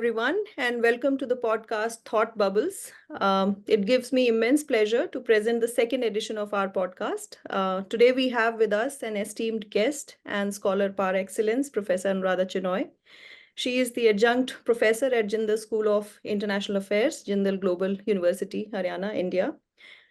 everyone, and welcome to the podcast Thought Bubbles. It gives me immense pleasure to present the second edition of our podcast. Today, we have with us an esteemed guest and scholar par excellence, Professor Anuradha Chenoy. She is the adjunct professor at Jindal School of International Affairs, Jindal Global University, Haryana, India.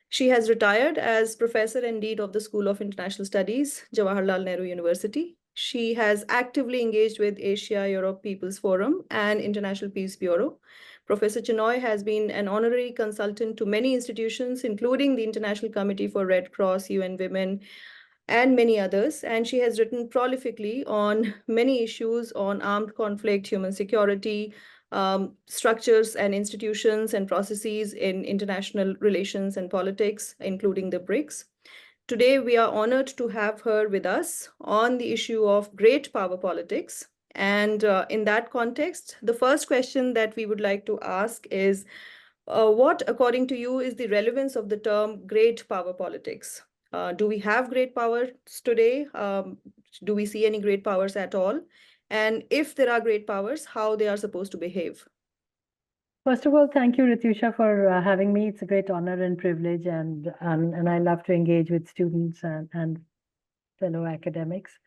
She has retired as professor and dean of the School of International Studies, Jawahar Lal Nehru University. She has actively engaged with Asia-Europe People's Forum and International Peace Bureau. Professor Chenoy has been an honorary consultant to many institutions, including the International Committee for Red Cross, UN Women, and many others. And she has written prolifically on many issues on armed conflict, human security, structures and institutions and processes in international relations and politics, including the BRICS. Today, we are honored to have her with us on the issue of great power politics. And in that context, the first question that we would like to ask is, what, according to you, is the relevance of the term great power politics? Do we have great powers today? Do we see any great powers at all? And if there are great powers, how they are supposed to behave? First of all, thank you, Rityusha, for having me. It's a great honor and privilege, and I love to engage with students and fellow academics.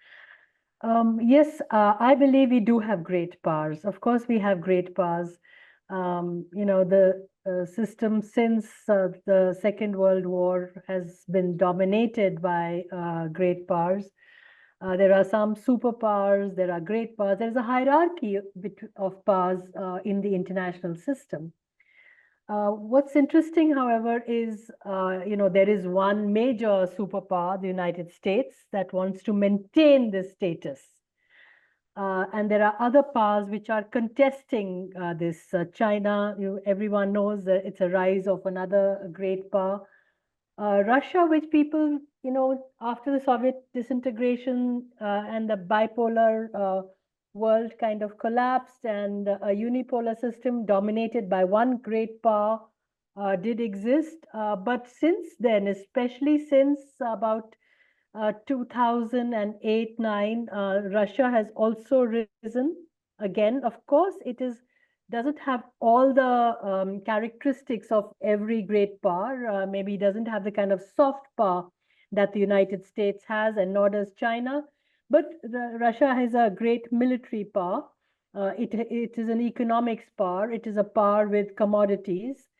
Yes, I believe we do have great powers. Of course, we have great powers. The system since the Second World War has been dominated by great powers. There are some superpowers, there are great powers. There's a hierarchy of powers in the international system. What's interesting, however, is, there is one major superpower, the United States, that wants to maintain this status. And there are other powers which are contesting this. China, everyone knows that it's a rise of another great power. Russia, which people, after the Soviet disintegration and the bipolar world kind of collapsed, and a unipolar system dominated by one great power did exist. But since then, especially since about 2008-9, Russia has also risen again. Of course, doesn't have all the characteristics of every great power. Maybe doesn't have the kind of soft power that the United States has, and nor does China. But Russia has a great military power. It is an economics power. It is a power with commodities.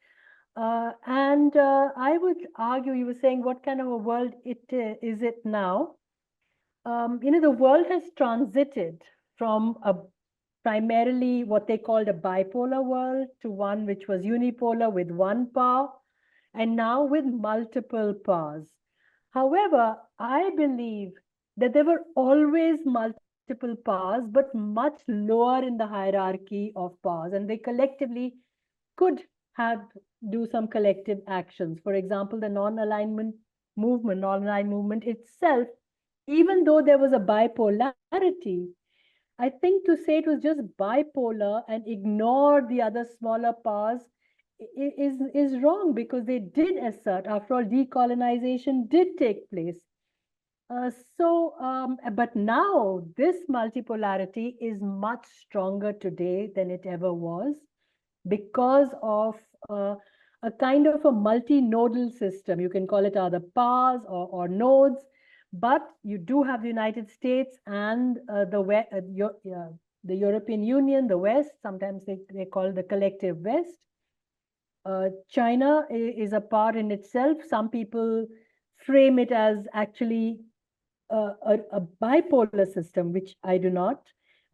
And I would argue, you were saying, what kind of a world is it now? The world has transited from a primarily what they called a bipolar world to one which was unipolar with one power, and now with multiple powers. However, I believe that there were always multiple powers, but much lower in the hierarchy of powers, and they collectively could do some collective actions. For example, the non-aligned movement itself, even though there was a bipolarity, I think to say it was just bipolar and ignore the other smaller powers is wrong, because they did assert, after all, decolonization did take place. But now this multipolarity is much stronger today than it ever was, because of a kind of a multi-nodal system. You can call it other powers or nodes, but you do have the United States and the European Union, the West. Sometimes they call it the collective West. China is a power in itself. Some people frame it as actually a bipolar system, which I do not,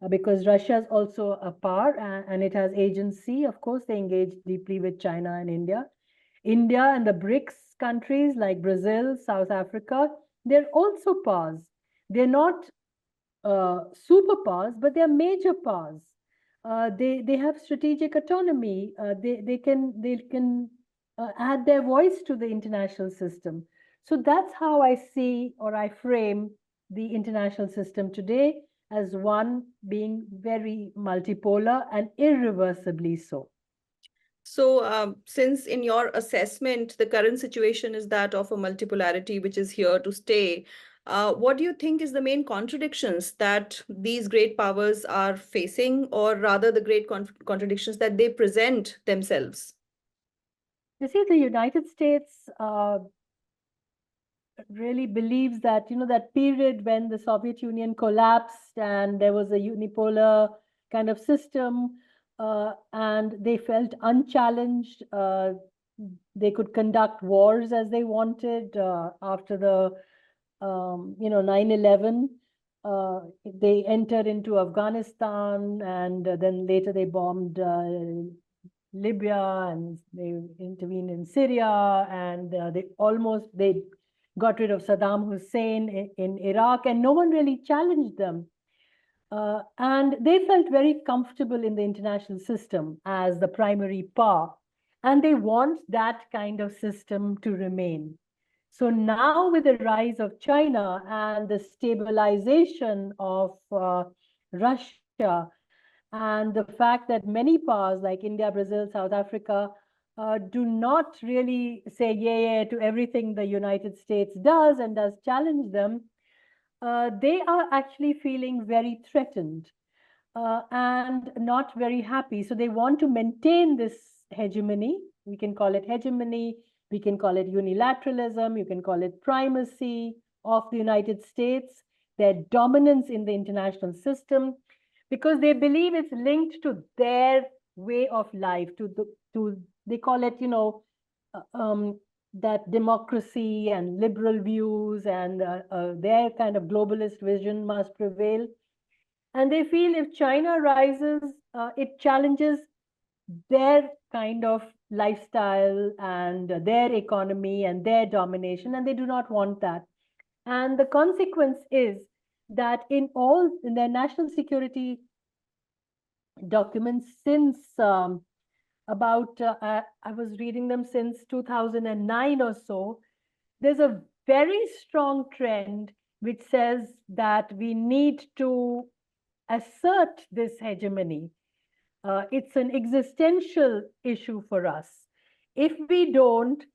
because Russia is also a power and it has agency. Of course, they engage deeply with China and India. India and the BRICS countries like Brazil, South Africa, they're also powers. They're not superpowers, but they're major powers. They have strategic autonomy. They can add their voice to the international system. So that's how I see, or I frame, the international system today as one being very multipolar and irreversibly so. So since in your assessment, the current situation is that of a multipolarity, which is here to stay, What do you think is the main contradictions that these great powers are facing, or rather the great contradictions that they present themselves? You see, the United States really believes that, that period when the Soviet Union collapsed and there was a unipolar kind of system, and they felt unchallenged. They could conduct wars as they wanted after the 9/11. They entered into Afghanistan, and then later they bombed Libya, and they intervened in Syria, and they got rid of Saddam Hussein in Iraq, and no one really challenged them. And they felt very comfortable in the international system as the primary power, and they want that kind of system to remain. So now, with the rise of China and the stabilization of Russia, and the fact that many powers like India, Brazil, South Africa do not really say yeah to everything the United States does and does challenge them, they are actually feeling very threatened and not very happy. So they want to maintain this hegemony. We can call it hegemony, we can call it unilateralism, you can call it primacy of the United States, their dominance in the international system, because they believe it's linked to their way of life, they call it, that democracy and liberal views and their kind of globalist vision must prevail. And they feel if China rises, it challenges their kind of lifestyle and their economy and their domination, and they do not want that. And the consequence is that in their national security documents since I was reading them since 2009 or so, there's a very strong trend which says that we need to assert this hegemony. It's an existential issue for us. If we don't,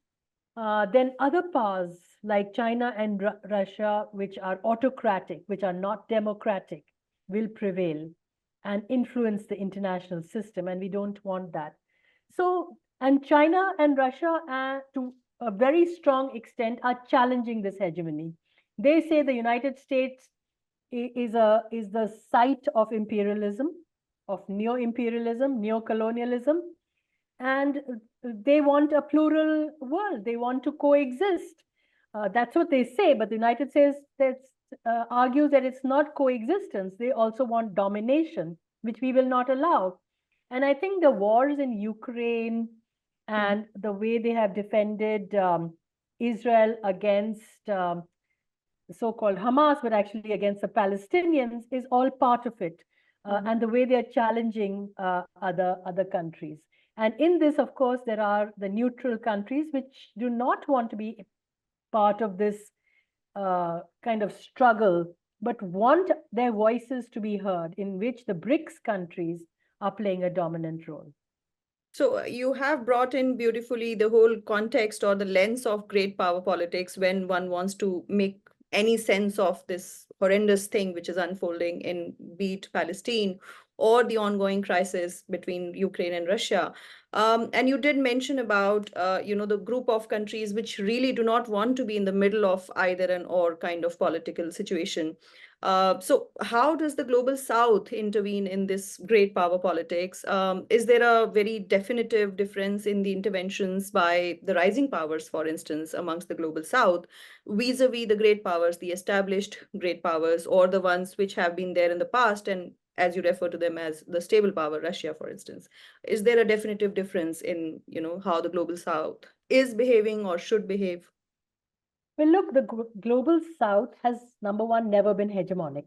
then other powers like China and Russia, which are autocratic, which are not democratic, will prevail and influence the international system, and we don't want that. So, and China and Russia, to a very strong extent, are challenging this hegemony. They say the United States is the site of imperialism, of neo-imperialism, neo-colonialism, and they want a plural world. They want to coexist. That's what they say, but the United States argues that it's not coexistence. They also want domination, which we will not allow. And I think the wars in Ukraine and the way they have defended Israel against so-called Hamas, but actually against the Palestinians, is all part of it. And the way they are challenging other countries. And in this, of course, there are the neutral countries which do not want to be part of this kind of struggle, but want their voices to be heard, in which the BRICS countries are playing a dominant role. So you have brought in beautifully the whole context or the lens of great power politics when one wants to make any sense of this horrendous thing which is unfolding in, be it Palestine or the ongoing crisis between Ukraine and Russia. And you did mention about, the group of countries which really do not want to be in the middle of either an or kind of political situation. So how does the global South intervene in this great power politics? Is there a very definitive difference in the interventions by the rising powers, for instance, amongst the global South, vis-a-vis the great powers, the established great powers, or the ones which have been there in the past, and as you refer to them as the stable power, Russia, for instance? Is there a definitive difference in, how the global South is behaving or should behave? Well, look, the global South has, number one, never been hegemonic.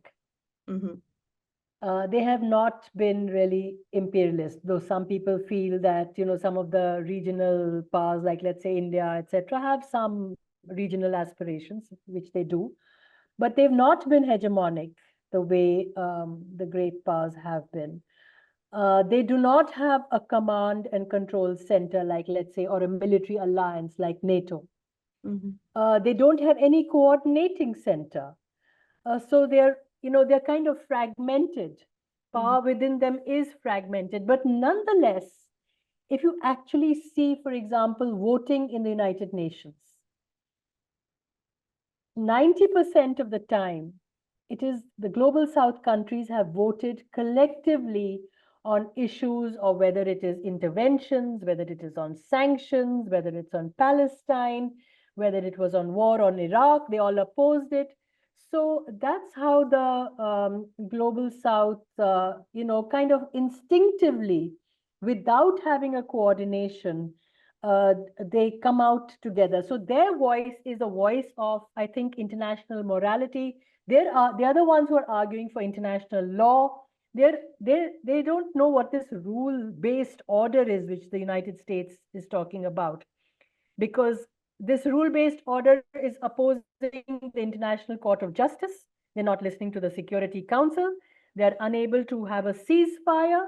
They have not been really imperialist, though some people feel that, some of the regional powers, like let's say India, etc., have some regional aspirations, which they do, but they've not been hegemonic the way the great powers have been. They do not have a command and control center, like let's say, or a military alliance like NATO. They don't have any coordinating center. So they're kind of fragmented. Power within them is fragmented. But nonetheless, if you actually see, for example, voting in the United Nations, 90% of the time, it is the global South countries have voted collectively on issues, or whether it is interventions, whether it is on sanctions, whether it's on Palestine, whether it was on war on Iraq, they all opposed it. So that's how the global South, kind of instinctively, without having a coordination, they come out together. So their voice is a voice of, I think, international morality. They're the ones who are arguing for international law. They don't know what this rule-based order is, which the United States is talking about, because this rule-based order is opposing the International Court of Justice. They're not listening to the Security Council. They're unable to have a ceasefire.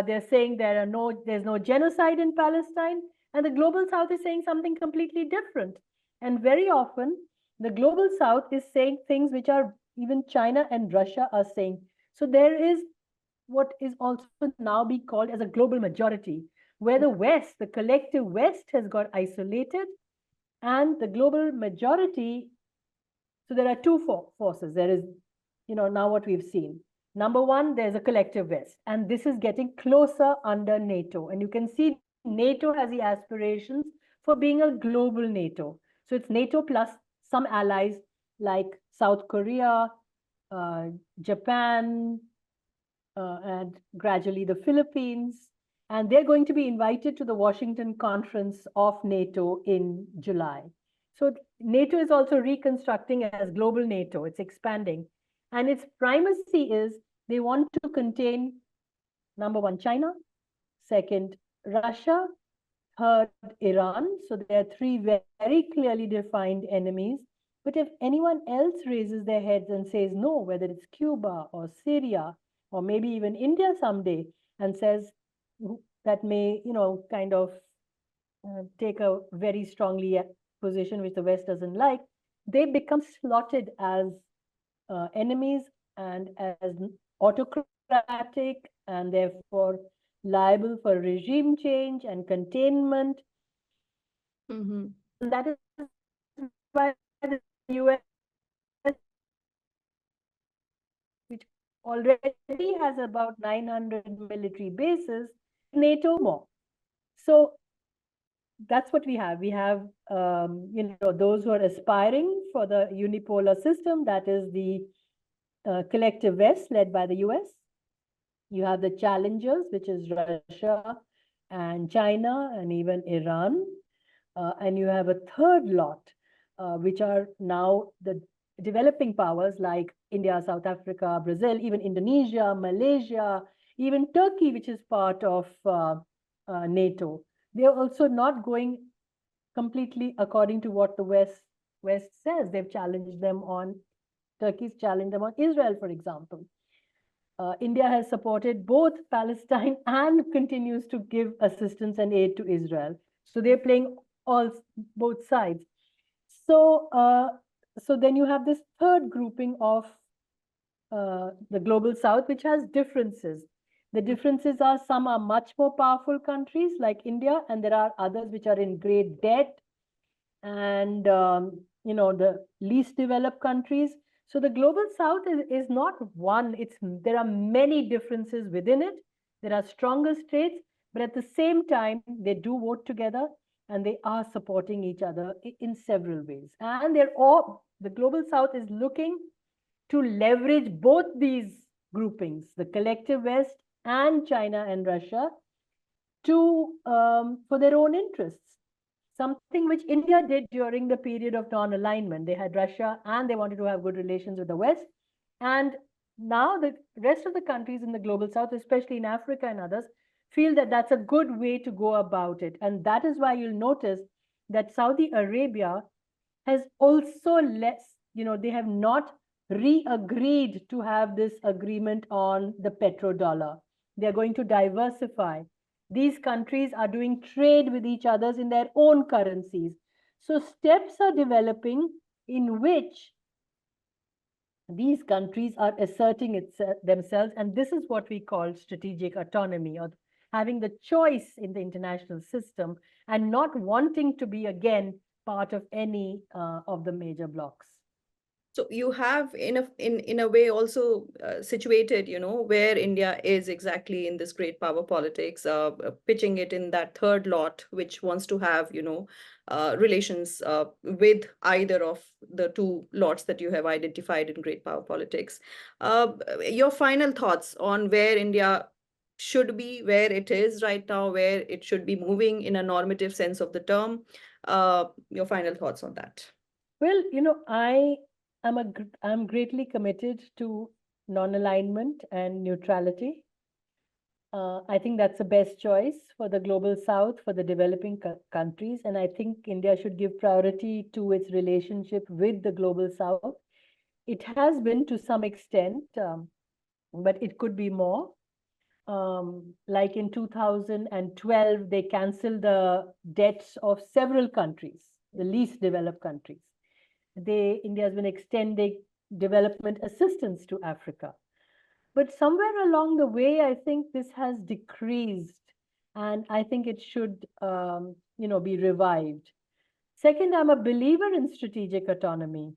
They're saying there's no genocide in Palestine, and the global South is saying something completely different. And very often, the global South is saying things which are even China and Russia are saying. So there is what is also now being called as a global majority, where the West, the collective West, has got isolated, and the global majority. So there are two forces. There is, now what we've seen. Number one, there's a collective West, and this is getting closer under NATO. And you can see NATO has the aspirations for being a global NATO. So it's NATO plus some allies like South Korea, Japan, and gradually the Philippines. And they're going to be invited to the Washington Conference of NATO in July. So NATO is also reconstructing as global NATO. It's expanding. And its primacy is they want to contain, number one, China, second, Russia, third, Iran. So there are three very clearly defined enemies. But if anyone else raises their heads and says no, whether it's Cuba or Syria, or maybe even India someday, and says that may, kind of take a very strongly position which the West doesn't like, they become slotted as enemies and as autocratic, and therefore liable for regime change and containment. And that is why the US, which already has about 900 military bases, NATO more. So that's what we have. We have, those who are aspiring for the unipolar system, that is the collective West led by the US. You have the challengers, which is Russia and China and even Iran. And you have a third lot, which are now the developing powers like India, South Africa, Brazil, even Indonesia, Malaysia, even Turkey, which is part of NATO. They are also not going completely according to what the West says. They've challenged them on, Turkey's challenged them on Israel, for example. India has supported both Palestine and continues to give assistance and aid to Israel. So they're playing both sides. So, so then you have this third grouping of the global South, which has differences. The differences are, some are much more powerful countries like India, and there are others which are in great debt, and the least developed countries. So the global South is not one. There are many differences within it. There are stronger states, but at the same time, they do vote together, and they are supporting each other in several ways. And the global South is looking to leverage both these groupings, the collective West and China and Russia, for their own interests. Something which India did during the period of non-alignment. They had Russia and they wanted to have good relations with the West. And now the rest of the countries in the global South, especially in Africa and others, feel that that's a good way to go about it. And that is why you'll notice that Saudi Arabia has also they have not re-agreed to have this agreement on the petrodollar. They're going to diversify. These countries are doing trade with each other in their own currencies. So steps are developing in which these countries are asserting themselves, and this is what we call strategic autonomy, or having the choice in the international system and not wanting to be again part of any of the major blocs. So you have in a way also situated, where India is exactly in this great power politics, pitching it in that third lot, which wants to have, relations with either of the two lots that you have identified in great power politics. Your final thoughts on where India should be, where it is right now, where it should be moving in a normative sense of the term. Your final thoughts on that. Well, I'm greatly committed to non-alignment and neutrality. I think that's the best choice for the global south, for the developing countries. And I think India should give priority to its relationship with the global south. It has been to some extent, but it could be more. Like in 2012, they canceled the debts of several countries, the least developed countries. India has been extending development assistance to Africa. But somewhere along the way, I think this has decreased, and I think it should, be revived. Second, I'm a believer in strategic autonomy.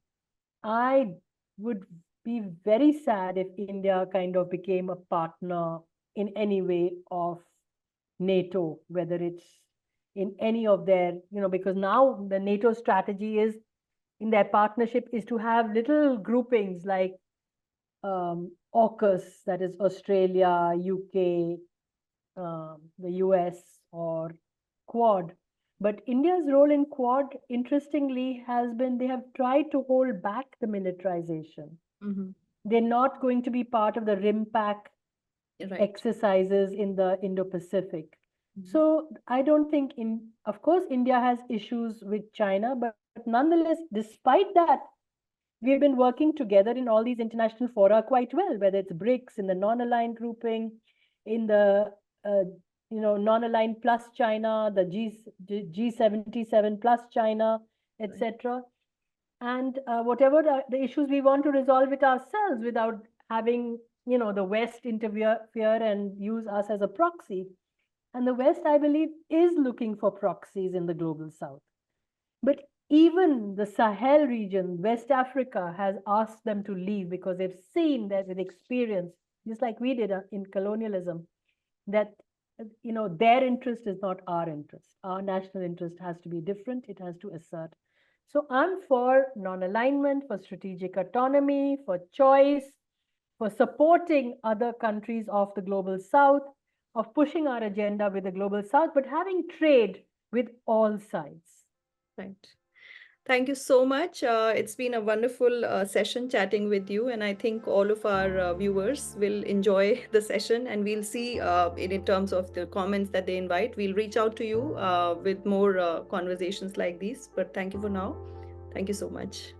I would be very sad if India kind of became a partner in any way of NATO, whether it's in any of their, because now the NATO strategy is in their partnership is to have little groupings like AUKUS, that is Australia, UK, the US, or Quad. But India's role in Quad, interestingly, has been they have tried to hold back the militarization. They're not going to be part of the RIMPAC exercises in the Indo-Pacific. So I don't think of course, India has issues with China, but nonetheless, despite that, we've been working together in all these international fora quite well, whether it's BRICS, in the non-aligned grouping, in the non-aligned plus China, the G77 plus China, etc. And whatever the issues we want to resolve it ourselves without having the West interfere and use us as a proxy. And the West, I believe, is looking for proxies in the global South. But even the Sahel region, West Africa, has asked them to leave because they've seen that with experience, just like we did in colonialism, that their interest is not our interest. Our national interest has to be different. It has to assert. So I'm for non-alignment, for strategic autonomy, for choice, for supporting other countries of the global South, of pushing our agenda with the global South, but having trade with all sides. Right. Thank you so much. It's been a wonderful session chatting with you, and I think all of our viewers will enjoy the session, and we'll see in terms of the comments that they invite. We'll reach out to you with more conversations like these, but thank you for now. Thank you so much.